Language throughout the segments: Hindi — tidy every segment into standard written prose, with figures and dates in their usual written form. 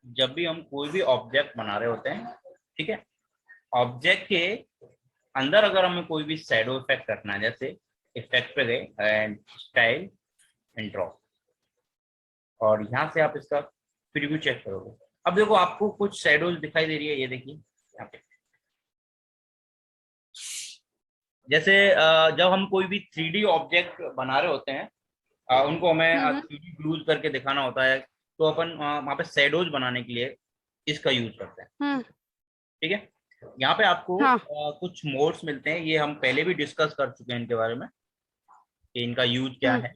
जब भी हम कोई भी ऑब्जेक्ट बना रहे होते हैं, ठीक है, ऑब्जेक्ट के अंदर अगर हमें कोई भी शैडो इफेक्ट करना है, जैसे इफेक्ट पे गए एंड स्टाइल एंड ड्रॉ, और यहाँ से आप इसका प्रीव्यू चेक करोगे। अब देखो आपको कुछ शैडोज दिखाई दे रही है, ये देखिए यहाँ पे। जैसे जब हम कोई भी 3D ऑब्जेक्ट बना रहे होते हैं, उनको हमें हम्म 3D यूज करके दिखाना होता है, तो अपन वहाँ पे शैडोज बनाने के लिए इसका यूज करते हैं। हम्म। ठीक है, यहाँ पे आपको हाँ। कुछ मोड्स मिलते हैं, ये हम पहले भी डिस्कस कर चुके हैं इनके बारे में कि इनका यूज क्या है।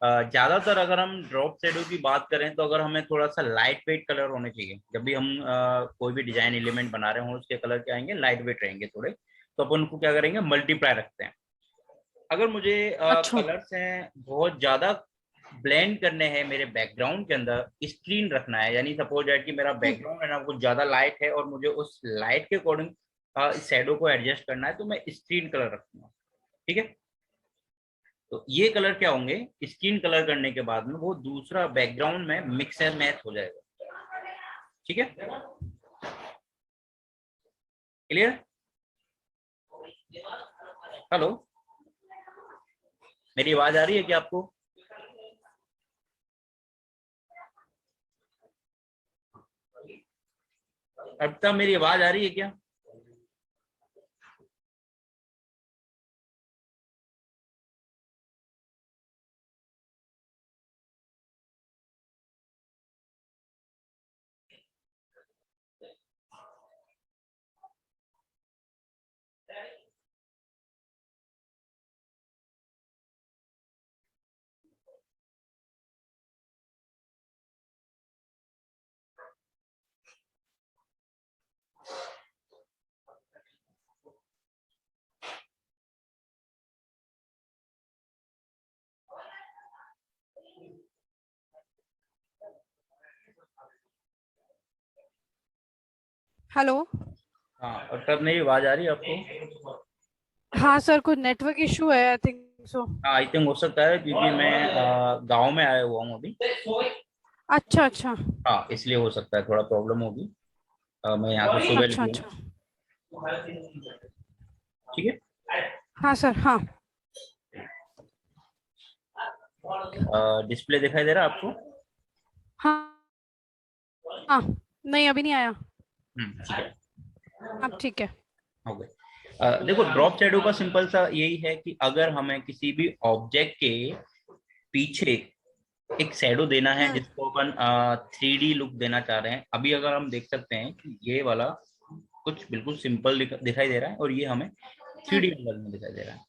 ज्यादातर अगर हम ड्रॉप शेडो की बात करें, तो अगर हमें थोड़ा सा लाइट वेट कलर होने चाहिए, जब भी हम कोई भी डिजाइन एलिमेंट बना रहे हो, उसके कलर क्या आएंगे, लाइट वेट रहेंगे थोड़े, तो अपन उनको क्या करेंगे, मल्टीप्लाई रखते हैं। अगर मुझे अच्छा। कलर्स हैं बहुत ज्यादा ब्लेंड करने हैं मेरे बैकग्राउंड के अंदर, स्क्रीन रखना है, यानी सपोज दैट कि मेरा हम्म, बैकग्राउंड है ना कुछ ज्यादा लाइट है और मुझे उस लाइट के अकॉर्डिंग शेडो को एडजस्ट करना है, तो मैं स्क्रीन कलर रखूंगा। ठीक है, तो ये कलर क्या होंगे, स्किन कलर करने के बाद में वो दूसरा बैकग्राउंड में मिक्स एंड मैच हो जाएगा। ठीक है, क्लियर? हेलो, मेरी आवाज आ रही है क्या आपको? अब तक मेरी आवाज आ रही है क्या? हेलो। हाँ, अब तक मेरी आवाज आ रही है आपको? हाँ सर, कुछ नेटवर्क इशू है, आई थिंक सो। हाँ, आई थिंक हो सकता है, क्योंकि मैं गांव में आया हुआ हूँ अभी। अच्छा अच्छा। हाँ, इसलिए हो सकता है थोड़ा प्रॉब्लम होगी। मैं यहाँ से सुबह अच्छा निकला अच्छा। हूँ। ठीक है, हाँ सर, हाँ। डिस्प्ले दिखाई दे रहा है आपको? हाँ हाँ। नहीं, अभी नहीं आया। ठीक है, अब ठीक है। हो गए। देखो, ड्रॉप शैडो का सिंपल सा यही है कि अगर हमें किसी भी ऑब्जेक्ट के पीछे एक शैडो देना है, हम्म जिसको अपन 3D लुक देना चाह रहे हैं, अभी अगर हम देख सकते हैं कि ये वाला कुछ बिल्कुल सिंपल दिखाई दे रहा है, और ये हमें 3D हम्म एंगल में दिखाई दे रहा है।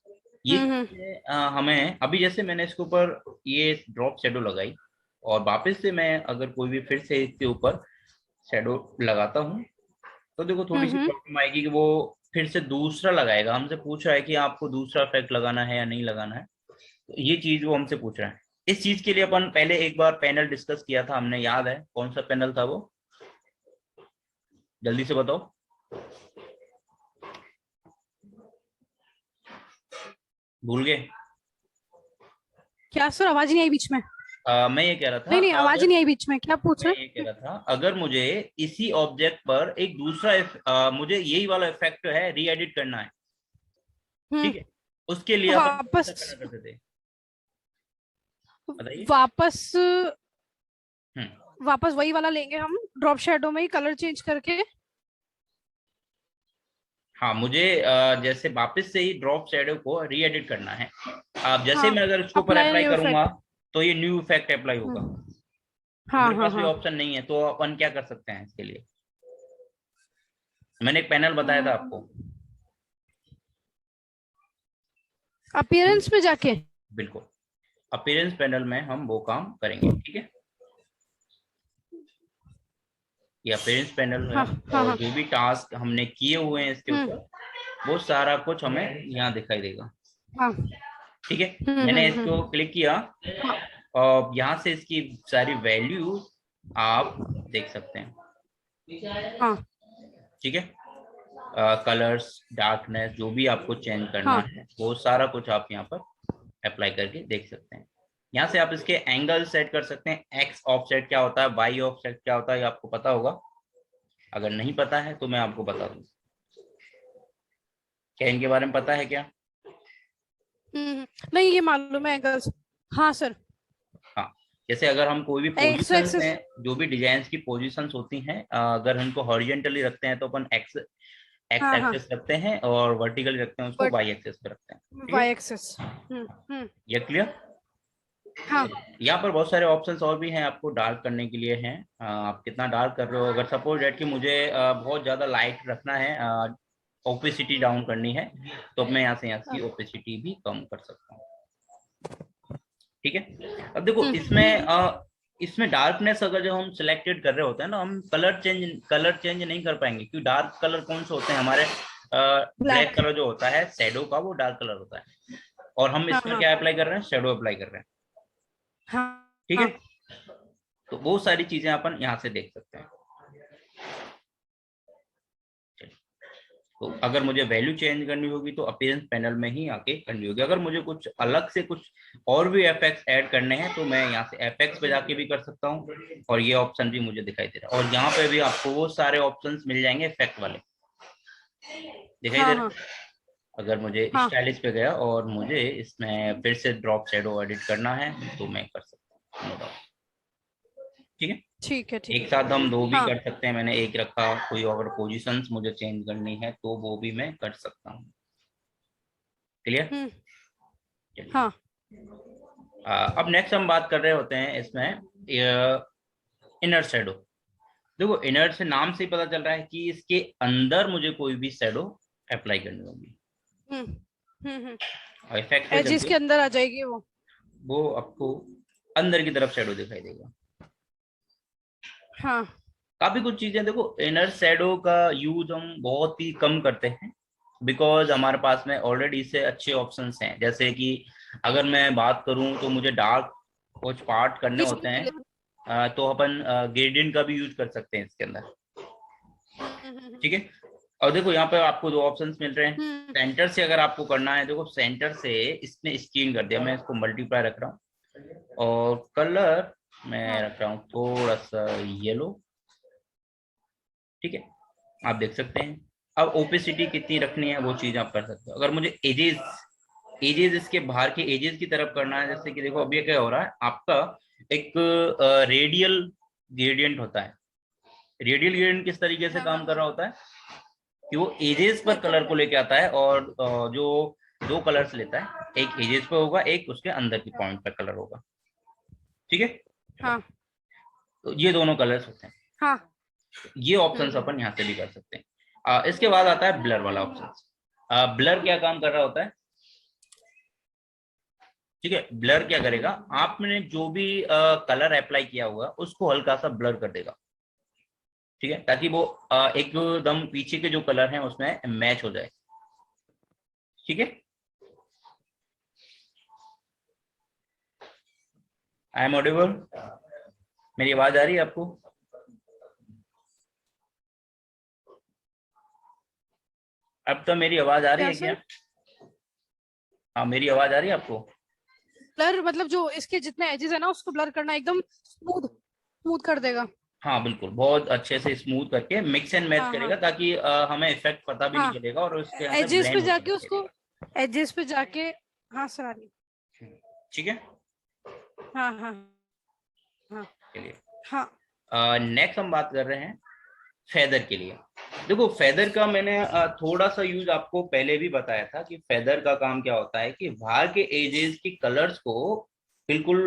ये हम्म। चीजें, हमें अभी जैसे मैंने इसके ऊपर ये ड्रॉप शैडो लगाई, और वापस से मैं अगर कोई भी फिर से इसके ऊपर शैडो लगाता हूँ, तो देखो थोड़ी सी हम्म। प्रॉब्लम आएगी कि वो फिर से दूसरा लगाएगा, हमसे पूछ रहा है कि आपको दूसरा इफेक्ट लगाना है या नहीं लगाना है, तो ये चीज वो हमसे पूछ रहा है। इस चीज के लिए अपन पहले एक बार पैनल डिस्कस किया था हमने, याद है कौन सा पैनल था वो? जल्दी से बताओ। भूल गए? क्या सर, आवाज नहीं आई बीच में। मैं ये कह रहा था, नहीं नहीं, आवाज ही अगर नहीं आई बीच में, क्या पूछ मैं रहे ये कह रहा था अगर मुझे इसी ऑब्जेक्ट पर एक दूसरा मुझे यही वाला इफेक्ट है री एडिट करना है, हैं? ठीक है, उसके लिए अपन कौन सा वापस पैनल करते थे, बताइए। वापस हम्म वापस वही वाला लेंगे हम, ड्रॉप शेडो में ही कलर चेंज करके। हाँ, मुझे जैसे वापस से ही ड्रॉप शैडो को री एडिट करना है। अब जैसे हाँ, मैं अगर इसके ऊपर अप्लाई अप्लाई न्यू करूंगा, इफेक्ट। तो ये न्यू इफेक्ट अप्लाई होगा। तो हाँ मेरे हाँ पास ये हाँ। ऑप्शन नहीं है, तो अपन क्या कर सकते हैं इसके लिए? मैंने एक पैनल बताया था आपको। अपीयरेंस में जाके। बिल्कुल, अपीयरेंस पैनल में हम वो काम करेंगे, ठीक है। ये अपीयरेंस पैनल है, हाँ हाँ और हाँ। जो भी टास्क हमने किए हुए हैं इसके हम्म। ऊपर, वो सारा कुछ हमें यहाँ दिखाई देगा। हाँ। ठीक है, मैंने इसको हम्म। क्लिक किया, हाँ और यहाँ से इसकी सारी वैल्यू आप देख सकते हैं। हाँ ठीक है, कलर्स, डार्कनेस, जो भी आपको चेंज करना हाँ। है, वो सारा कुछ आप यहाँ पर अप्लाई करके देख सकते हैं। यहाँ से आप इसके एंगल सेट कर सकते हैं। एक्स ऑफसेट क्या होता है, वाई ऑफसेट क्या होता है, ये आपको पता होगा। अगर नहीं पता है तो मैं आपको बता दूं। क्या इनके बारे में पता है क्या? नहीं ये मालूम है एंगल्स। हाँ सर। हाँ, जैसे अगर हम कोई भी एक्स पोजीशंस एक्सिस। में, जो भी डिजाइन की पोजीशंस होती हैं, अगर हमको हॉरिजेंटली रखते हैं तो अपन एक्स एक्स हाँ हाँ। एक्सिस रखते हैं, और वर्टिकली रखते हैं उसको बट वाई एक्सिस पे रखते हैं। ठीक वाई है, एक्सिस। ये क्लियर? हाँ यहाँ पर बहुत सारे ऑप्शंस और भी हैं आपको डार्क करने के लिए हैं। आप कितना डार्क कर रहे हो। अगर सपोज डेट कि मुझे बहुत ज्यादा लाइट रखना है, ओपेसिटी डाउन करनी है, तो मैं यहाँ से हाँ। की ओपेसिटी भी कम कर सकता हूँ। ठीक है, अब देखो हम्म इसमें हम्म इसमें डार्कनेस अगर जो हम सिलेक्टेड कर रहे होते हैं ना, हम कलर चेंज नहीं कर पाएंगे, क्योंकि डार्क कलर कौन से होते हैं हमारे, ब्लैक ब्लैक। कलर जो होता है शैडो का, वो डार्क कलर होता है। और हम हाँ इसमें हाँ क्या अप्लाई कर रहे हैं, शैडो अप्लाई कर रहे हैं। हाँ ठीक है, हाँ। तो वो सारी चीजें अपन यहाँ से देख सकते हैं। तो अगर मुझे वैल्यू चेंज करनी होगी तो अपीयरेंस पैनल में ही आके करनी होगी। अगर मुझे कुछ अलग से कुछ और भी एफेक्ट्स ऐड करने हैं तो मैं यहाँ से एफेक्ट्स पे जाके भी कर सकता हूँ, और ये ऑप्शन भी मुझे दिखाई दे रहा है। और यहाँ पे भी आपको वो सारे ऑप्शंस मिल जाएंगे इफेक्ट वाले, दिखाई दे हाँ रहे हाँ हैं। अगर मुझे हाँ। स्टाइलिश पे गया और मुझे इसमें फिर से ड्रॉप शैडो एडिट करना है तो मैं कर सकता हूँ, नो डाउट। ठीक है, ठीक है ठीक एक है। साथ हम दो भी हाँ। कर सकते हैं। मैंने एक रखा, कोई और पोजीशंस मुझे चेंज करनी है तो वो भी मैं कर सकता हूँ। क्लियर? हम्म। चलिए, हाँ। अब नेक्स्ट हम बात कर रहे होते हैं इसमें इनर शैडो। देखो इनर से नाम से ही पता चल रहा है कि इसके अंदर मुझे कोई भी शैडो अप्लाई करनी होगी। हम्म हम्म। और इफेक्ट पे एजिस चलिए, के अंदर आ जाएगी वो। वो आपको अंदर की तरफ शैडो दिखाई देगा। हाँ। काफी कुछ चीजें, देखो इनर शैडो का यूज हम बहुत ही कम करते हैं, बिकॉज हमारे पास में ऑलरेडी इससे अच्छे ऑप्शंस हैं। जैसे कि अगर मैं बात करूं तो मुझे डार्क कुछ पार्ट करने होते हैं, तो अपन ग्रेडियंट का भी यूज कर सकते हैं इसके अंदर। ठीक है, और देखो यहाँ पे आपको दो ऑप्शंस मिल रहे हैं। हम्म। सेंटर से अगर आपको करना है, देखो सेंटर से इसने स्क्रीन कर दिया, मैं इसको मल्टीप्लाई रख रहा हूँ, और कलर मैं हाँ रख रहा हूँ थोड़ा सा येलो। ठीक है, आप देख सकते हैं। अब ओपेसिटी कितनी रखनी है वो चीज आप कर सकते हो। अगर मुझे एजेस एजेस इसके बाहर के एजेस की तरफ करना है, जैसे कि देखो अब ये क्या हो रहा है आपका, एक रेडियल ग्रेडियंट होता है। रेडियल ग्रेडियंट किस तरीके से हाँ काम हाँ कर हाँ। रहा होता है कि वो एजेस पर मतलब कलर को लेके आता है, और जो दो कलर्स लेता है, एक एजेस पे होगा, एक उसके अंदर की पॉइंट पर कलर होगा। ठीक है, हाँ तो ये दोनों कलर्स होते हैं। हाँ। ये ऑप्शंस हम्म। अपन यहाँ से भी कर सकते हैं। इसके बाद आता है ब्लर वाला ऑप्शन। ब्लर क्या काम कर रहा होता है? ठीक है, ब्लर क्या करेगा, आपने जो भी कलर अप्लाई किया हुआ उसको हल्का सा ब्लर कर देगा। ठीक है, ताकि वो एकदम पीछे के जो कलर हैं उसमें मैच हो जाए। ठीक है, आई एम ऑडिबल? मेरी आवाज आ रही है आपको? अब तो मेरी आवाज आ रही क्या है क्या? सर? हाँ, मेरी आवाज आ रही है आपको? ब्लर मतलब जो इसके जितने एजेस है ना उसको ब्लर करना एकदम स्मूथ स्मूथ कर देगा। हाँ बिल्कुल, बहुत अच्छे से स्मूथ करके मिक्स एंड मैच हाँ हाँ करेगा, ताकि हमें इफेक्ट पता भी नहीं हाँ। चलेगा और उसके यहाँ से एजेस पे ब्लेंड होके जाके दिखाई उसको देगा। एजेस पे जाके। हाँ सर आ रही। ठीक है, हाँ हाँ हाँ चलिए हाँ। नेक्स्ट हम बात कर रहे हैं फेदर के लिए। देखो फेदर का मैंने थोड़ा सा यूज आपको पहले भी बताया था कि फेदर का काम क्या होता है कि बाहर के एजेस की कलर्स को बिल्कुल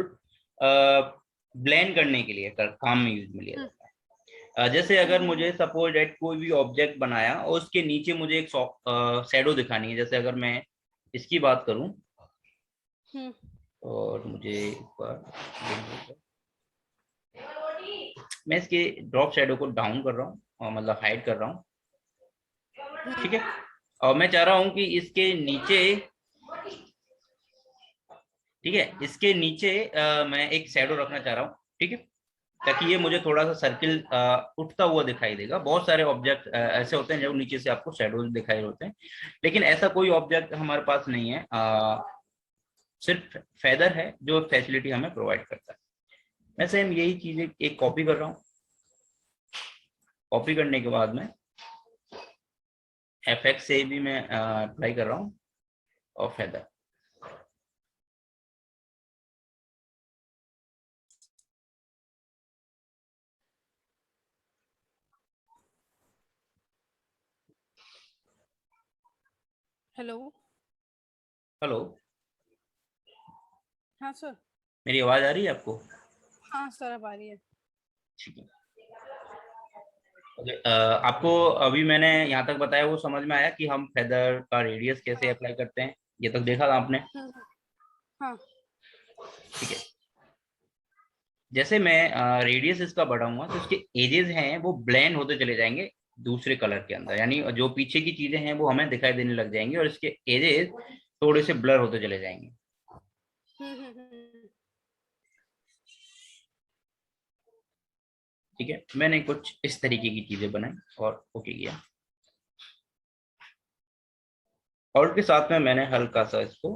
ब्लेंड करने के लिए काम में यूज में लिया हम्म जाता है। जैसे अगर हम्म मुझे सपोज डेट कोई भी ऑब्जेक्ट बनाया और उसके नीचे मुझे एक शैडो दिखानी है, जैसे अगर मैं इसकी बात करूं, हम्म और मुझे ऊपर, मैं इसके ड्रॉप शैडो को डाउन कर रहा हूँ, मतलब हाइड कर रहा हूँ। हम्म ठीक है, और मैं चाह रहा हूं कि इसके नीचे, ठीक है, इसके नीचे मैं एक शैडो रखना चाह रहा हूँ। ठीक है, ताकि ये मुझे थोड़ा सा सर्किल उठता हुआ दिखाई देगा। बहुत सारे ऑब्जेक्ट ऐसे होते हैं जो नीचे से आपको शैडोज दिखाई होते हैं, लेकिन ऐसा कोई ऑब्जेक्ट हमारे पास नहीं है। सिर्फ फेदर है जो फैसिलिटी हमें प्रोवाइड करता है। मैं सेम यही चीजें एक कॉपी कर रहा हूँ। कॉपी करने के बाद में FX से भी मैं अप्लाई कर रहा हूँ और फेदर। हेलो। हेलो, हाँ सर। मेरी आवाज आ रही है आपको? हाँ सर, अब आ रही है। ठीक है। आपको अभी मैंने यहाँ तक बताया वो समझ में आया कि हम फेदर का रेडियस कैसे हाँ। अप्लाई करते हैं? ये तक देखा था आपने? हम्म, हाँ। ठीक है। जैसे मैं रेडियस इसका बढ़ाऊंगा तो इसके एजेस हैं वो ब्लेंड होते चले जाएंगे दूसरे कलर के अंदर, यानी जो पीछे की चीजें हैं वो हमें दिखाई देने लग जाएंगी और इसके एजेस थोड़े से ब्लर होते चले जाएंगे। हम्म। ठीक है, मैंने कुछ इस तरीके की चीजें बनाई और ओके किया, और के साथ में मैंने हल्का सा इसको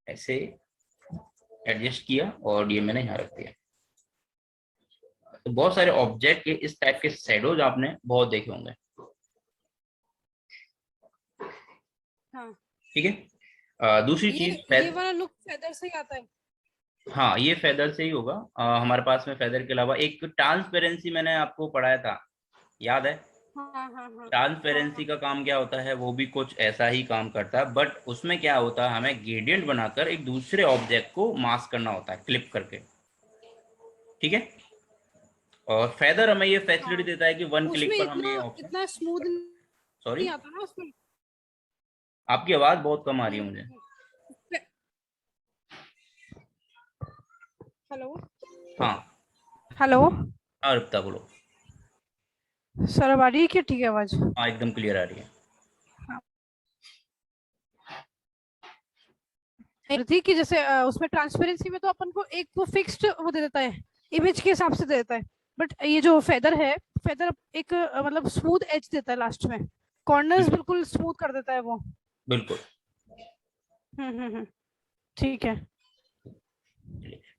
ऐसे एडजस्ट किया और ये मैंने यहाँ रख दिया। तो बहुत सारे ऑब्जेक्ट के इस टाइप के शैडोज आपने बहुत देखे होंगे। हाँ। ठीक है। दूसरी चीज ये वाला लुक फेदर से ही आता है। हाँ, ये फेदर से ही होगा। हमारे पास में फेदर के अलावा एक ट्रांसपेरेंसी मैंने आपको पढ़ाया था, याद है? हाँ हाँ हाँ हाँ ट्रांसपेरेंसी हाँ। का काम क्या होता है, वो भी कुछ ऐसा ही काम करता है, बट उसमें क्या होता है, हमें ग्रेडियंट बनाकर एक दूसरे ऑब्जेक्ट को मास्क करना होता है क्लिप करके। ठीक है। और फेदर हमें ये फैसिलिटी हाँ, देता है कि वन उसमें क्लिक पर हम ये इतना ऑप्शन। इतना स्मूथ सॉरी, नहीं आता ना उसमें। आपकी आवाज बहुत कम आ रही है मुझे। हेलो। हाँ। हेलो। हाँ रुकता बोलो। सर, अब आ रही है क्या ठीक है आवाज? हाँ एकदम क्लियर आ रही है। हाँ। थी कि जैसे उसमें ट्रांसपेरेंसी में तो अपन को एक वो फिक्स्ड वो दे देता है, इमेज के हिसाब से दे देता है। बट ये जो फेदर है, फेदर एक मतलब स्मूथ एज देता है लास्ट में, कॉर्नर्स बिल्कुल बिल्कुल स्मूथ कर देता है वो। बिल्कुल। ठीक है।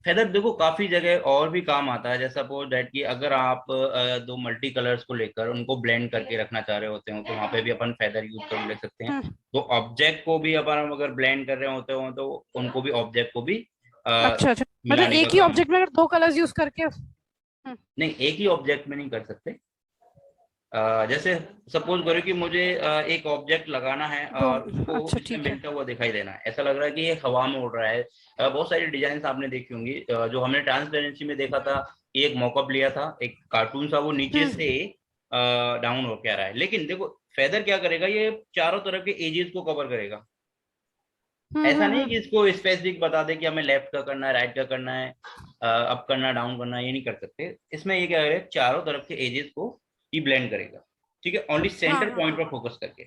फेदर देखो काफी जगह और भी काम आता है, जैसा सपोज दैट कि अगर आप दो मल्टी कलर्स को लेकर उनको ब्लेंड करके रखना चाह रहे होते हो तो वहां पे भी अपन फेदर यूज कर ले सकते हैं। हम्म। तो ऑब्जेक्ट को भी अपन अगर ब्लेंड कर रहे होते हो तो उनको भी ऑब्जेक्ट को भी अ, अच्छा अच्छा, मतलब मिलाने का एक ही काम ऑब्जेक्ट आता में अगर दो कलर्स यूज करके। है। नहीं, एक ही ऑब्जेक्ट में नहीं कर सकते। जैसे सपोज करो कि मुझे एक ऑब्जेक्ट लगाना है दो। और उसको अच्छा इसमें ठीक है। मिलता हुआ दिखाई देना है, ऐसा लग रहा है कि ये हवा में उड़ रहा है। बहुत सारी डिजाइन आपने देखी होंगी, जो हमने ट्रांसपेरेंसी में देखा था। एक मॉकअप लिया था, एक कार्टून सा, वो नीचे हम्म से डाउन होके आ रहा है, लेकिन देखो फेदर क्या करेगा, ये चारों तरफ के एजेस को कवर करेगा। ऐसा नहीं कि हम्म। इसको स्पेसिफिक बता दे कि हमें लेफ्ट का करना है, राइट का करना है, अप करना, डाउन करना है, ये नहीं कर सकते। इसमें ये क्या करेगा, चारों तरफ के एजेस को ही ब्लेंड करेगा। ठीक है, ओनली हाँ सेंटर हाँ पॉइंट हाँ। पर फोकस करके।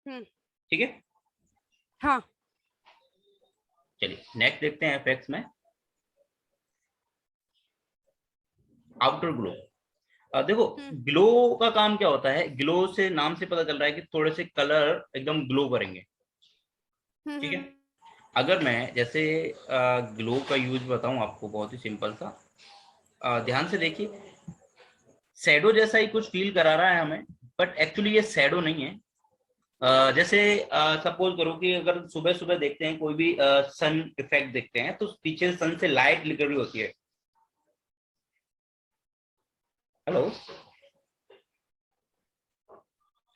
हम्म। ठीक है। हाँ। चलिए नेक्स्ट देखते हैं एफएक्स में आउटर ग्लो। देखो, हम्म ग्लो का काम क्या होता है, ग्लो से नाम से पता चल रहा है कि थोड़े से कलर एकदम ग्लो करेंगे। ठीक है। हम्म। अगर मैं जैसे ग्लो का यूज बताऊं आपको, बहुत ही सिंपल सा, ध्यान से देखिए। शैडो जैसा ही कुछ फील करा रहा है हमें, बट एक्चुअली ये शैडो नहीं है। जैसे सपोज करो कि अगर सुबह सुबह देखते हैं कोई भी सन इफेक्ट देखते हैं तो पीछे सन से लाइट निकल रही होती है। हेलो।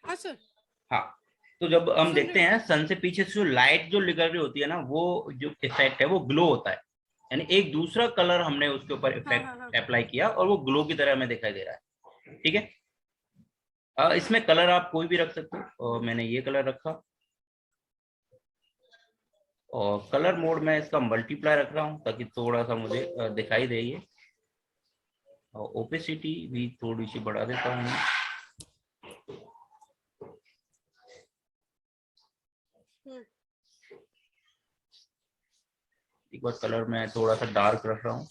हाँ सर, हाँ। तो जब हम सुन रही देखते हूँ। हैं सन से पीछे से जो लाइट जो निकल रही होती है ना, वो जो इफेक्ट है वो ग्लो होता है। यानी एक दूसरा कलर हमने उसके ऊपर हाँ हाँ हाँ। इफेक्ट अप्लाई किया और वो ग्लो की तरह हमें दिखाई दे रहा है। ठीक है। इसमें कलर आप कोई भी रख सकते हो, और मैंने ये कलर रखा, और कलर मोड में इसका मल्टीप्लाई रख रहा हूँ ताकि थोड़ा सा मुझे दिखाई दे ये। और ओपेसिटी भी थोड़ी सी बढ़ा देता हूँ मैं। हम्म एक बार कलर में थोड़ा सा डार्क रख रहा हूँ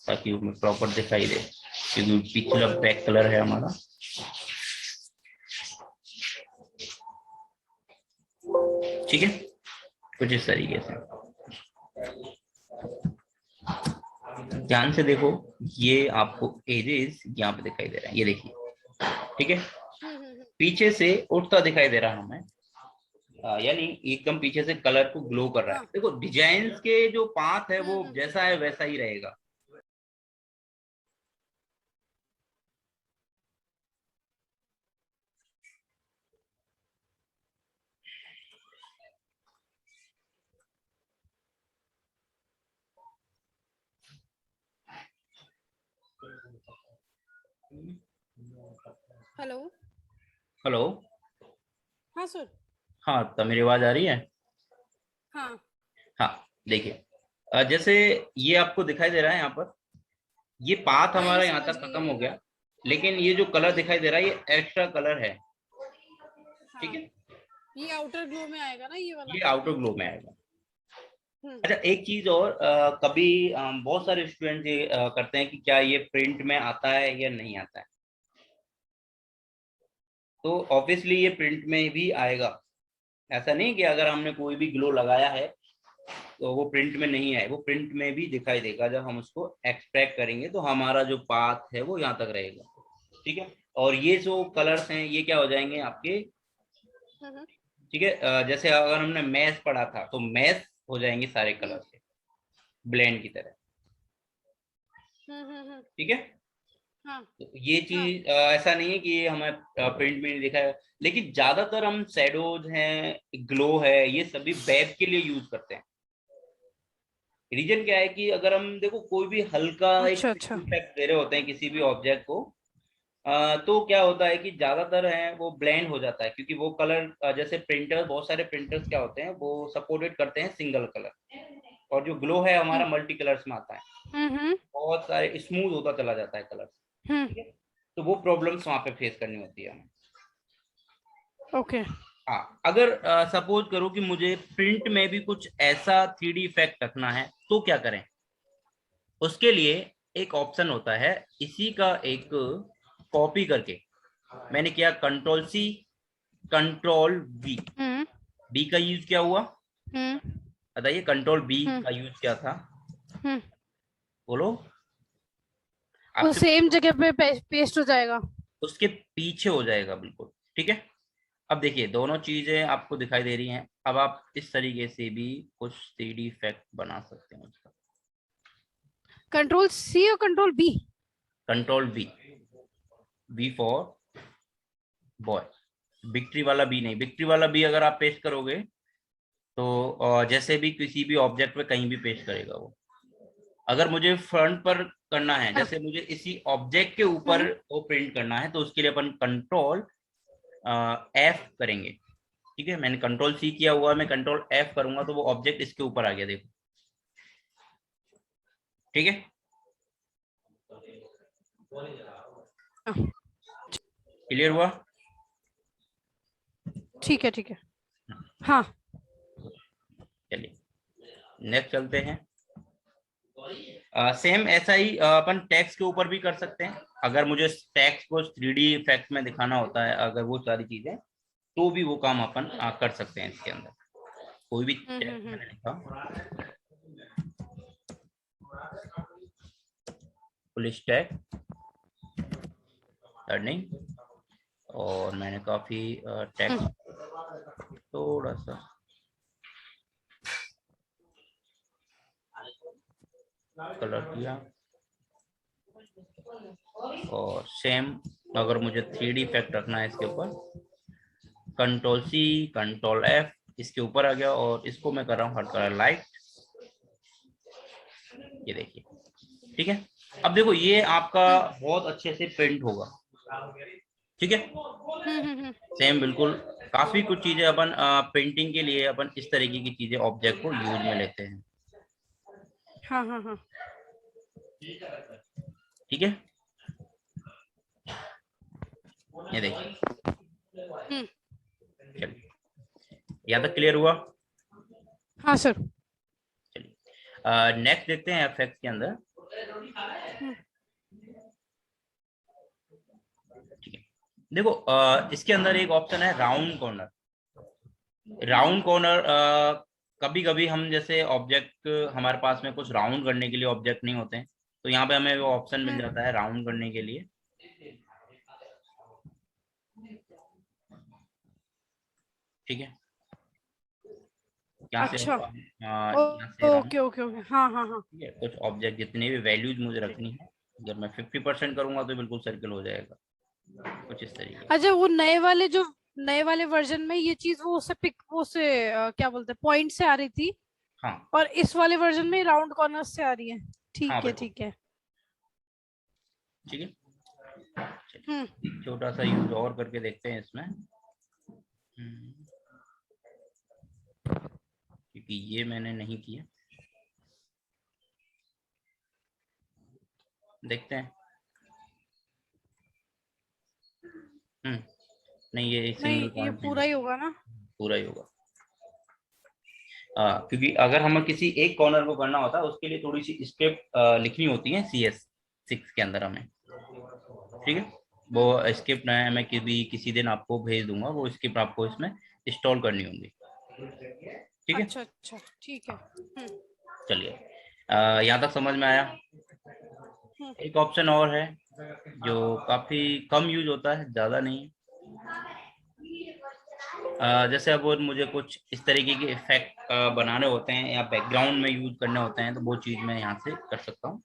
ताकि वो प्रॉपर दिखाई दे, क्योंकि पिछला बैक कलर है हमारा। ठीक है। कुछ इस तरीके से ध्यान से देखो, ये आपको एजेस यहाँ पे दिखाई दे रहा है, ये देखिए, ठीक है। पीछे से उठता दिखाई दे रहा हमें, यानी एकदम पीछे से कलर को ग्लो कर रहा है। हाँ देखो डिजाइन के जो पाथ है वो हम्म जैसा है वैसा ही रहेगा। हेलो। हेलो। हाँ सर। हाँ, तो मेरी आवाज आ रही है? हाँ हाँ, देखिए, जैसे ये आपको दिखाई दे रहा है यहाँ पर, ये पाथ हाँ ये हमारा यहाँ समझ तक गई खत्म मैं। हो गया, लेकिन ये जो कलर हम्म, दिखाई दे रहा है ये एक्स्ट्रा कलर है, ठीक हाँ है। ये आउटर ग्लो में आएगा ना ये वाला। ये आउटर ग्लो में आएगा। हम्म अच्छा, एक चीज और, कभी बहुत सारे स्टूडेंट ये करते हैं कि क्या ये प्रिंट में आता है या नहीं आता है। तो ऑब्वियसली ये प्रिंट में भी आएगा। ऐसा नहीं कि अगर हमने कोई भी ग्लो लगाया है तो वो प्रिंट में नहीं आए, वो प्रिंट में भी दिखाई देगा। जब हम उसको एक्सट्रैक्ट करेंगे तो हमारा जो पाथ है वो यहाँ तक रहेगा, ठीक है। और ये जो कलर्स हैं ये क्या हो जाएंगे आपके, हम्म ठीक है। जैसे अगर हमने मैथ पढ़ा था तो मैथ हो जाएंगे सारे कलर से, ब्लेंड की तरह, हम्म। ठीक है। हाँ तो ये हाँ चीज ऐसा नहीं है कि ये हमें प्रिंट में नहीं दिखा है, लेकिन ज्यादातर हम शेडोज हैं, ग्लो है, ये सभी वेब के लिए यूज करते हैं। रीजन क्या है कि अगर हम देखो कोई भी हल्का एक अच्छा अच्छा। इफेक्ट दे रहे होते हैं किसी भी ऑब्जेक्ट को, तो क्या होता है कि ज्यादातर है वो ब्लेंड हो जाता है, क्योंकि वो कलर, जैसे प्रिंटर, बहुत सारे प्रिंटर्स क्या होते हैं वो सपोर्टेड करते हैं सिंगल कलर, और जो ग्लो है हमारा मल्टी कलर्स में आता है, हम्म बहुत सारे स्मूथ होता चला जाता है कलर, हम्म। ठीक है। तो वो प्रॉब्लम्स वहां पे फेस करनी होती है हमें। ओके। हाँ, अगर सपोज करो कि मुझे प्रिंट में भी कुछ ऐसा 3D इफेक्ट रखना है तो क्या करें। उसके लिए एक ऑप्शन होता है, इसी का एक कॉपी करके मैंने किया, control C, control we. Hmm B का यूज क्या हुआ हम्म बताइए, कंट्रोल बी हम्म का यूज क्या था, हम्म। बोलो वो आपसे। सेम जगह पे पेस्ट हो जाएगा। उसके पीछे हो जाएगा बिल्कुल, ठीक है। अब देखिए दोनों चीजें आपको दिखाई दे रही हैं। अब आप इस तरीके से भी कुछ 3D इफेक्ट बना सकते हैं उसका। कंट्रोल सी और control B. Control B, B for boy, victory वाला बी नहीं। विक्ट्री वाला बी अगर आप पेस्ट करोगे तो जैसे भी किसी भी ऑब्जेक्ट पे कहीं भी पेस्ट करेगा वो। अगर मुझे फ्रंट पर करना है, हाँ जैसे मुझे इसी ऑब्जेक्ट के ऊपर वो प्रिंट करना है, तो उसके लिए अपन कंट्रोल एफ करेंगे, ठीक है। मैंने कंट्रोल सी किया हुआ है, मैं कंट्रोल एफ करूंगा तो वो ऑब्जेक्ट इसके ऊपर आ गया, देखो, ठीक है। हाँ, क्लियर हुआ? ठीक है ठीक है। हाँ चलिए नेक्स्ट चलते हैं। सेम ऐसा ही अपन टैक्स के ऊपर भी कर सकते हैं। अगर मुझे टैक्स को 3D इफेक्ट में दिखाना होता है, अगर वो सारी चीजें, तो भी वो काम अपन कर सकते हैं इसके अंदर। कोई भी टैक्स हम्म। मैंने लिखा, फुल स्टैक लर्निंग, और मैंने काफी टैक्स थोड़ा सा कलर किया, और सेम अगर मुझे 3D इफेक्ट रखना है इसके ऊपर, कंट्रोल सी, कंट्रोल एफ, इसके ऊपर आ गया, और इसको मैं कर रहा हूँ हर कलर लाइट, ये देखिए, ठीक है। अब देखो ये आपका बहुत अच्छे से प्रिंट होगा, ठीक है। हम्म। सेम बिल्कुल, काफी कुछ चीजें अपन प्रिंटिंग के लिए अपन इस तरीके की चीजें ऑब्जेक्ट को यूज में लेते हैं, हाँ हाँ हाँ। ठीक है। ये देखिए, हम्म। चलिए, यहाँ तक क्लियर हुआ? हाँ सर। चलिए नेक्स्ट देखते हैं इफेक्ट के अंदर, हम्म ठीक है। देखो इसके अंदर एक ऑप्शन है राउंड कॉर्नर। राउंड कॉर्नर कभी कभी हम जैसे ऑब्जेक्ट हमारे पास में कुछ राउंड करने के लिए ऑब्जेक्ट नहीं होते हैं, तो यहाँ पे हमें वो ऑप्शन मिल जाता है राउंड करने के लिए। ठीक है, यहाँ से अच्छा, यहाँ से राउंड। ओके ओके ओके, हाँ हाँ हाँ। ठीक है, कुछ ऑब्जेक्ट जितने भी वैल्यूज मुझे रखनी है, अगर मैं 50% करूंगा तो बिल्कुल सर्कल हो जाएगा, कुछ इस तरीके। अच्छा, वो नए वाले वर्जन में ये चीज वो उससे पिक वो से क्या बोलते हैं, पॉइंट से आ रही थी, हाँ और इस वाले वर्जन में राउंड कॉर्नर्स से आ रही है। हाँ ठीक है बिल्कुल। ठीक है। ठीक है, हम्म। चलिए एक छोटा सा यूज और करके देखते हैं इसमें। क्योंकि ये मैंने नहीं किया, देखते हैं। नहीं, ये एक सिंगल नहीं, ये पॉइंट नहीं पूरा ही होगा, होगा ना? पूरा ही होगा। क्योंकि अगर हमें किसी एक कॉर्नर को करना होता है उसके लिए थोड़ी सी स्टेप लिखनी होती है CS6 के अंदर हमें। ठीक है, वो हम्म। स्क्रिप्ट मैं किसी दिन आपको भेज दूंगा, वो स्क्रिप्ट आपको इसमें इंस्टॉल करनी होगी। ठीक है, अच्छा अच्छा, ठीक है। चलिए यहाँ तक समझ में आया। हम्म। एक ऑप्शन और है जो काफी कम यूज होता है, ज्यादा नहीं। जैसे अब वो मुझे कुछ इस तरीके के इफेक्ट बनाने होते हैं या बैकग्राउंड में यूज करने होते हैं, तो वो चीज मैं यहाँ से कर सकता हूँ।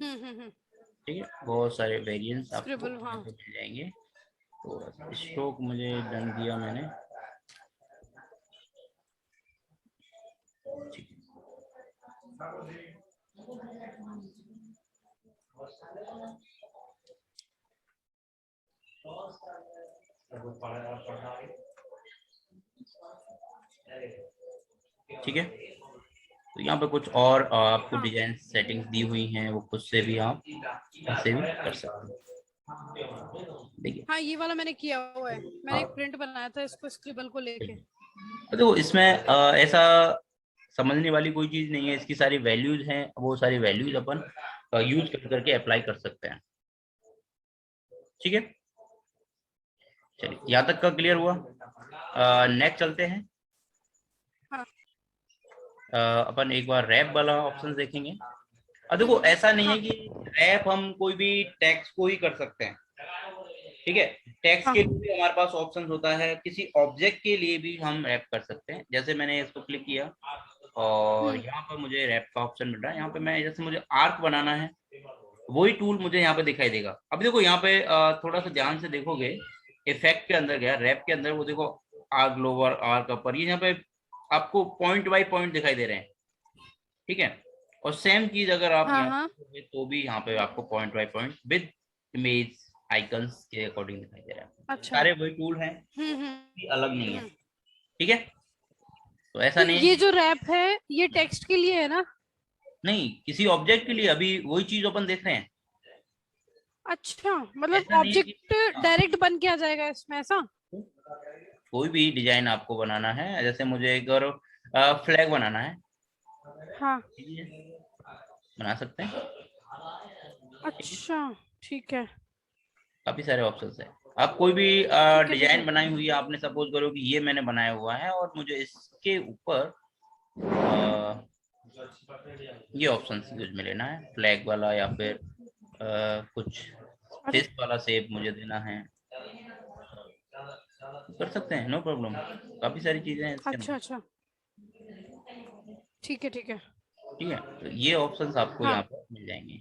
हम्म। ठीक है, बहुत सारे वेरिएंट्स आपको स्क्रिबल, हाँ। यहाँ पे मिल जाएंगे। तो स्ट्रोक मुझे डन दिया मैंने। ठीक है, ठीक है। तो यहाँ पे कुछ और आपको हाँ डिजाइन सेटिंग्स दी हुई हैं, वो खुद से भी आप ऐसे भी कर सकते हैं। देखिए, हाँ, ये वाला मैंने किया हुआ है। मैंने हाँ एक प्रिंट बनाया था इसको स्क्रिबल को लेके। देखो इसमें ऐसा समझने वाली कोई चीज नहीं है, इसकी सारी वैल्यूज हैं, वो सारी वैल्यूज अपन यूज कर करके अप्लाई कर सकते हैं। ठीक है, चलिए यहाँ तक का क्लियर हुआ। नेक्स्ट चलते हैं। हाँ। अपन एक बार रैप वाला ऑप्शन देखेंगे। अब देखो ऐसा नहीं है हाँ कि रैप हम कोई भी टेक्स्ट को ही कर सकते हैं। ठीक है, टेक्स्ट हाँ। के लिए भी हमारे पास ऑप्शन होता है, किसी ऑब्जेक्ट के लिए भी हम रैप कर सकते हैं। जैसे मैंने इसको क्लिक किया और हम्म। यहाँ पर मुझे रैप का ऑप्शन मिल रहा है। यहाँ पे मैं जैसे मुझे आर्क बनाना है, वही टूल मुझे यहाँ पे दिखाई देगा। अब देखो यहाँ पे थोड़ा सा ध्यान से देखोगे, इफेक्ट के अंदर गया, रैप के अंदर, वो देखो आर्क लोअर आर्क अपर, ये यहाँ पे आपको पॉइंट बाय पॉइंट दिखाई दे रहे हैं। ठीक है, और सेम चीज अगर आप हाँ यहाँ हाँ। पे तो भी यहाँ पे आपको point by point with image icons के अकॉर्डिंग दिखाई दे रहा है। अच्छा। सारे वही टूल हैं, हम्म। कोई अलग नहीं है। ठीक है, तो ऐसा तो नहीं है ये कि जो रैप है, ये टेक्स्ट के लिए है ना? नहीं, किसी ऑब्जेक्ट के लिए अभी वही चीज अपन देख रहे हैं। अच्छा, मतलब ऐसा नहीं है कि ऑब्जेक्ट हाँ, डायरेक्ट बन के आ जाएगा इसमें, ऐसा? कोई भी डिजाइन आपको बनाना है, जैसे मुझे एक और फ्लैग बनाना है, हाँ। ठीक है, बना सकते हैं। ठीक है, अच्छा, ठीक है काफी सारे ऑप्शंस है। आप कोई भी ठीक है ठीक है। डिजाइन बनाई हुई है, आपने सपोज करो कि ये मैंने बनाया हुआ है और मुझे इसके ऊपर अ, ये ऑप्शन यूज में लेना है, फ्लैग वाला या फिर कुछ अरे, फिश वाला शेप मुझे देना है, कर सकते हैं, नो प्रॉब्लम। काफी सारी चीजें हैं इसके अच्छा अंदर। अच्छा, ठीक है ठीक है। ठीक है, तो ये ऑप्शंस आपको हाँ यहाँ पर मिल जाएंगे।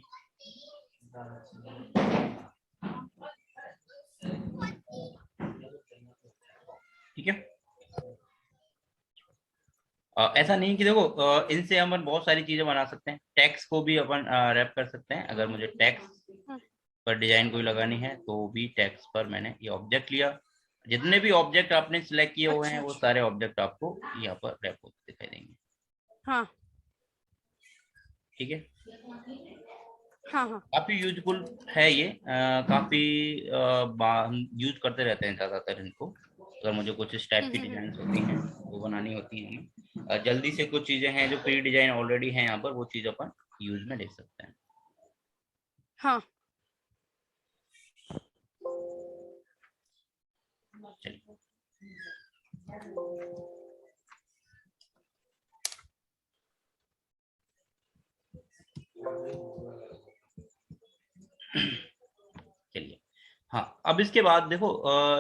ठीक है, ऐसा नहीं कि देखो इनसे हम बहुत सारी चीजें बना सकते हैं। टैक्स को भी अपन रैप कर सकते हैं, अगर मुझे टैक्स हाँ, पर डिजाइन कोई लगानी है तो भी टैक्स पर मैंने ये ऑब्जेक्ट लिया। जितने भी ऑब्जेक्ट आपने सिलेक्ट किए हुए हैं, अच्छा वो अच्छा। सारे ऑब्जेक्ट आपको यहाँ पर रैप होते दिखाई देंगे। हाँ ठीक है, हाँ हाँ। काफी यूजफुल है ये, काफी हम यूज करते रहते हैं ज्यादातर इनको। अगर मुझे कुछ इस टाइप की हम्म। डिजाइन होती हैं, वो बनानी होती हैं, जल्दी से कुछ चीजें हैं जो प्री डिजाइन ऑलरेडी हैं यहाँ पर, वो चीज अपन यूज में ले सकते हैं। हाँ। चलिए चलिए, हाँ, अब इसके बाद देखो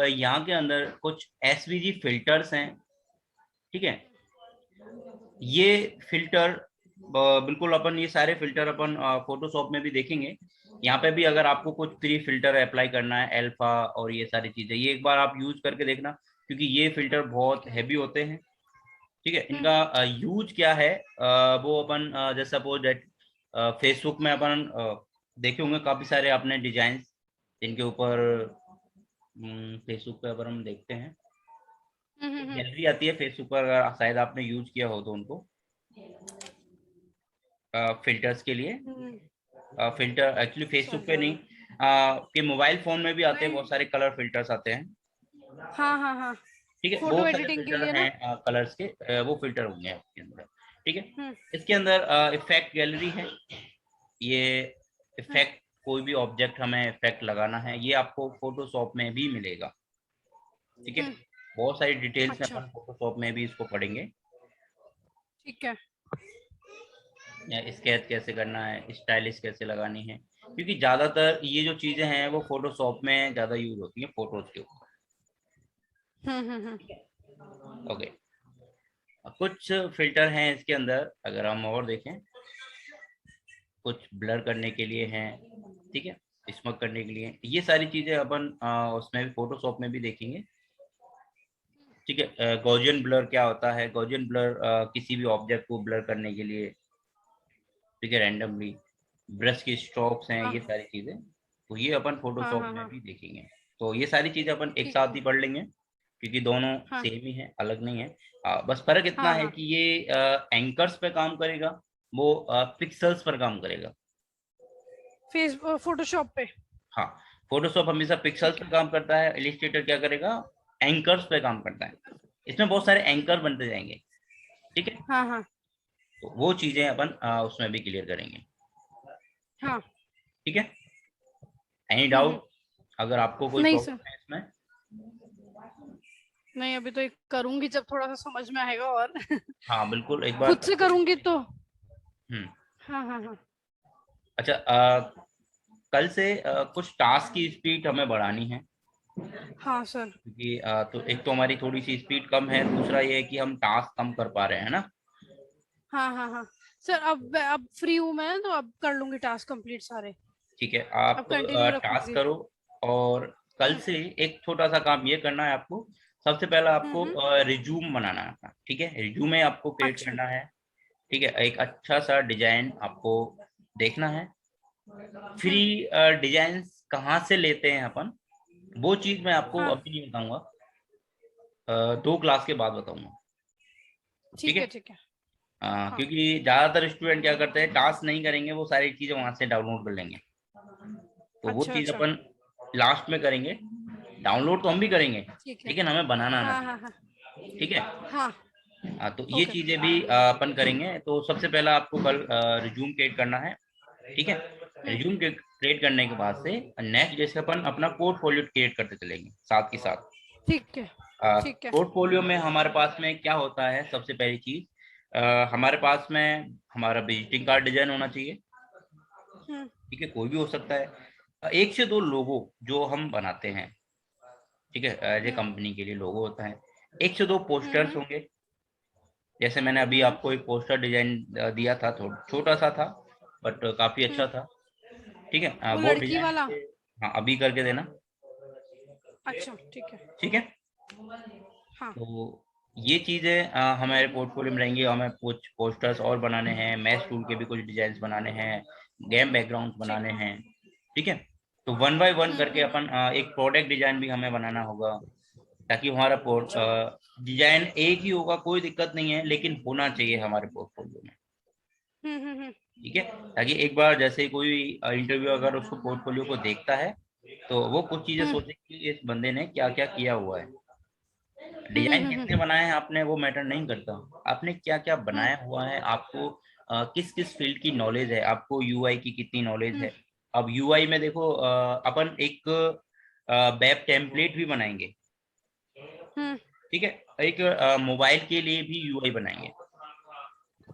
यहाँ के अंदर कुछ एसवीजी फिल्टर्स हैं, ठीक है। ये फिल्टर बिल्कुल अपन ये सारे फिल्टर अपन फोटोशॉप में भी देखेंगे। यहाँ पे भी अगर आपको कुछ प्री फिल्टर अप्लाई करना है, अल्फा और ये सारी चीजें, ये एक बार आप यूज करके देखना, क्योंकि ये फिल्टर बहुत हैवी होते हैं, ठीक है। इनका यूज क्या है, वो अपन जैसे सपोज दैट फेसबुक में अपन देखे होंगे काफी सारे आपने डिजाइन जिनके ऊपर फेसबुक पे अगर हम देखते हैं, गैलरी आती है फेसबुक पर, अगर शायद आपने यूज किया हो तो उनको फिल्टर्स के लिए। फिल्टर एक्चुअली फेसबुक पे नहीं, के मोबाइल फोन में भी आते हैं, बहुत सारे कलर फिल्टर्स आते हैं। हाँ हाँ हाँ, ठीक है, फोटो बहुत सारे एडिटिंग के फिल्टर लिए ना। हैं कलर्स के, वो फिल्टर होंगे आपके अंदर, ठीक है। हम्म इसके अंदर इफेक्ट गैलरी है। ये हम्म इफेक्ट, कोई भी ऑब्जेक्ट हमें इफेक्ट लगाना है, ये आपको फोटोशॉप में भी मिलेगा, ठीक है। हम्म, बहुत सारी डिटेल्स में अच्छा अपन फोटोशॉप में भी इसको पढ़ेंगे, ठीक है। स्केच कैसे करना है, स्टाइलिश कैसे लगानी है, क्योंकि ज्यादातर ये जो चीजें हैं वो फोटोशॉप में ज्यादा यूज होती है फोटोज के ऊपर। हम्म। ओके, कुछ फिल्टर हैं इसके अंदर, अगर हम और देखें, कुछ ब्लर करने के लिए हैं, ठीक है, स्मग करने के लिए, ये सारी चीजें अपन उसमें भी फोटोशॉप में भी देखेंगे, ठीक है। गॉसियन ब्लर क्या होता है, गॉसियन ब्लर किसी भी ऑब्जेक्ट को ब्लर करने के लिए, ठीक है, रैंडमली ब्रश की स्ट्रोक्स हैं, हाँ ये सारी चीजें, तो ये अपन हाँ फोटोशॉप हाँ में हाँ, भी देखेंगे। तो ये सारी चीजें अपन एक ठीक साथ है। ही पढ़ लेंगे, क्योंकि दोनों हाँ सेम ही है, अलग नहीं है। बस फर्क इतना हाँ है हाँ, कि ये एंकर्स पे काम करेगा, वो पिक्सल्स पर काम करेगा। फेस फोटोशॉप पे। हाँ, फोटोशॉप हमेशा पिक्सल्स ठीक पे है। काम करता है, इलिस्ट्रेटर क्या करेगा, एंकर्स पे काम करता है। इसमें बहुत सारे एंकर बनते जाएंगे, ठीक है। हाँ हाँ तो वो चीजें अपन उसमें भी क्लियर करेंगे, हाँ। ठीक है। एनी डाउट, अगर आपको कोई नहीं सर, प्रॉब्लम है इसमें? नहीं अभी तो एक करूंगी जब थोड़ा सा समझ में आएगा और हाँ बिल्कुल, एक बार। खुद से करूंगी तो। हम्म। हाँ हाँ हाँ अच्छा, कल से कुछ टास्क की स्पीड हमें बढ़ानी है, हाँ सर। क्योंकि तो एक तो हमारी थोड़ी सी स्पीड कम है, दूसरा ये है कि हम टास्क कम कर पा रहे हैं ना। हाँ हाँ हाँ सर, अब फ्री हूँ मैं तो अब कर लूंगी टास्क कंप्लीट सारे। ठीक है, अब आप कंटिन्यू टास्क रखूंगी। करो, और कल हम्म से एक छोटा सा काम ये करना है आपको। सबसे पहला आपको हम्म। रिज्यूम बनाना है अपना, ठीक है, रिज्यूमे आपको क्रिएट अच्छा करना है, ठीक है। एक अच्छा सा डिजाइन आपको देखना है। फ्री हम्म। डिजाइन कहाँ से लेते हैं अपन, वो चीज मैं आपको हाँ अभी नहीं बताऊंगा, 2 क्लास के बाद बताऊंगा, ठीक है। ठीक है। हाँ क्योंकि ज्यादातर स्टूडेंट क्या करते हैं, टास्क नहीं करेंगे, वो सारी चीजें वहां से डाउनलोड कर लेंगे, तो वो अच्छा चीज अच्छा, अपन लास्ट में करेंगे। डाउनलोड तो हम भी करेंगे, ठीक है। लेकिन हमें बनाना आना हाँ हाँ हाँ चाहिए, ठीक है। हाँ। तो ये ओके। चीजें भी अपन करेंगे। तो सबसे पहला आपको कल रिज्यूम क्रिएट करना है, ठीक है। हम्म, रिज्यूम क्रिएट करने के बाद से नेक्स्ट जैसे अपन अपना पोर्टफोलियो क्रिएट करते चलेंगे साथ के साथ। ठीक है ठीक है। पोर्टफोलियो में हमारे पास में क्या होता है, सबसे पहली चीज, हमारे पास में हमारा विजिटिंग कार्ड डिजाइन होना चाहिए, हम्म ठीक है, कोई भी हो सकता है। 1 से 2 लोगो जो हम बनाते हैं, ठीक है, एज ए हम्म कंपनी के लिए लोगो होता है। 1 से 2 पोस्टर्स हम्म होंगे, जैसे मैंने अभी हम्म आपको एक पोस्टर डिजाइन दिया था, छोटा सा था, बट काफी हम्म। अच्छा था, ठीक है। वो वो लड़की डिजाइन वाला। हाँ अभी करके देना, अच्छा ठीक है। ठीक है। हाँ तो ये चीजें हमारे पोर्टफोलियो में रहेंगी। हमें कुछ पोस्टर्स और बनाने हैं, मैच टूल के भी कुछ डिजाइन बनाने हैं, गेम बैकग्राउंड ठीक बनाने है। हैं, ठीक है। तो 1 बाय 1 करके हम्म। अपन एक प्रोडक्ट डिजाइन भी हमें बनाना होगा, ताकि हमारा अच्छा। डिजाइन एक ही होगा, कोई दिक्कत नहीं है, लेकिन होना चाहिए हमारे पोर्टफोलियो में, हम्म। ठीक है। ताकि एक बार जैसे कोई इंटरव्यू अगर उसको पोर्टफोलियो को देखता है, तो वो कुछ चीजें हम्म सोचे कि इस बंदे ने क्या क्या किया हुआ है। डिजाइन कितने हम्म। बनाए हैं आपने वो मैटर नहीं करता, आपने क्या क्या हम्म बनाया हुआ है, आपको किस किस फील्ड की नॉलेज है, आपको यूआई की कितनी नॉलेज हम्म है। अब यूआई में देखो, अपन एक वेब टेम्पलेट भी बनाएंगे, ठीक है, एक मोबाइल के लिए भी यूआई बनाएंगे।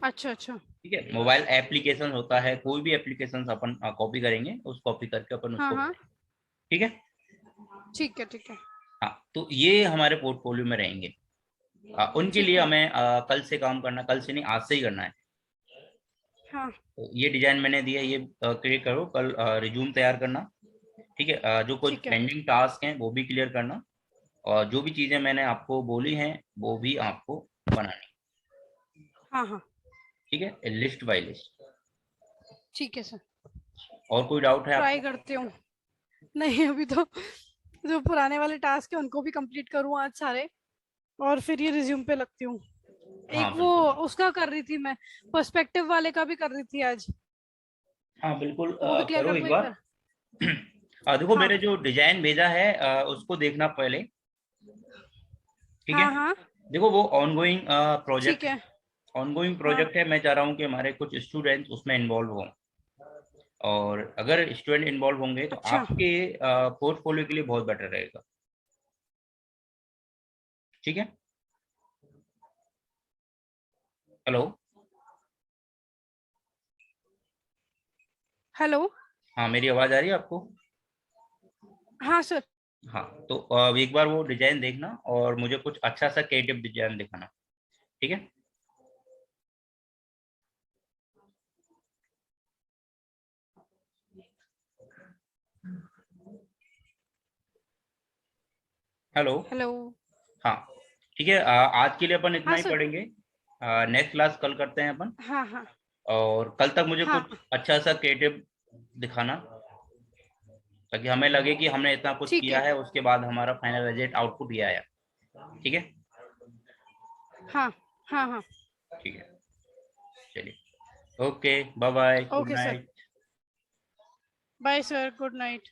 अच्छा अच्छा। ठीक है, मोबाइल एप्लीकेशन होता है, कोई भी एप्लीकेशन अपन कॉपी करेंगे, उस कॉपी करके अपन हाँ उसको हाँ बनाएंगे। ठीक है। ठीक है ठीक है। हाँ, तो ये हमारे पोर्टफोलियो में रहेंगे। उनके ठीक लिए है। हमें कल से काम करना, कल से नहीं आज से ही करना है। हाँ तो ये डिजाइन मैंने दिया, ये क्रिएट करो, कल रिज्यूम तैयार करना। ठीक है, जो कुछ ठीक है। पेंडिंग टास्क हैं वो भी क्लियर करना, और जो भी चीजें मैंने आपको बोली हैं वो भी आपको बनानी। हाँ हाँ ठीक है, लिस्ट बाय लिस्ट। ठीक है सर, और कोई डाउट है ट्राई आपको? करती हूँ। नहीं अभी तो जो पुराने वाले टास्क है उनको भी कंप्लीट करूँ आज सारे, और फिर ये रिज्यूम पे लगती हूँ। हाँ एक वो बिल्कुल। उसका कर रही थी मैं, पर्सपेक्टिव वाले का भी कर रही थी आज, हाँ बिल्कुल, वो भी क्लियर करो कर एक दूँ एक बार। बार। देखो हाँ मैंने जो डिजाइन भेजा है उसको देखना पहले। ठीक है। हाँ हाँ देखो वो ऑनगोइंग ठीक प्रोजेक्ट है। है। ऑनगोइंग हाँ प्रोजेक्ट है, मैं चाह रहा हूँ कि हमारे कुछ स्टूडेंट उसमें इन्वॉल्व हों, और अगर स्टूडेंट इन्वॉल्व होंगे तो अच्छा आपके पोर्टफोलियो के लिए बहुत बेटर रहेगा। ठीक है। हेलो। हेलो। हाँ, मेरी आवाज आ रही है आपको? हाँ सर। हाँ, तो एक बार वो डिजाइन देखना और मुझे कुछ अच्छा सा क्रिएटिव डिजाइन दिखाना। ठीक है। हेलो। हेलो। हाँ, ठीक है, आज के लिए अपन इतना हाँ ही सर। पढ़ेंगे। नेक्स्ट क्लास कल करते हैं अपन। हाँ हाँ और कल तक मुझे हाँ कुछ अच्छा सा क्रिएटिव दिखाना, ताकि हमें लगे कि हमने इतना कुछ ठीक किया है। है, उसके बाद हमारा फाइनल रिजल्ट आउटपुट ये आया। ठीक है। हाँ हाँ हाँ। ठीक है, चलिए, okay, bye bye, good okay sir, night. Bye sir, good night.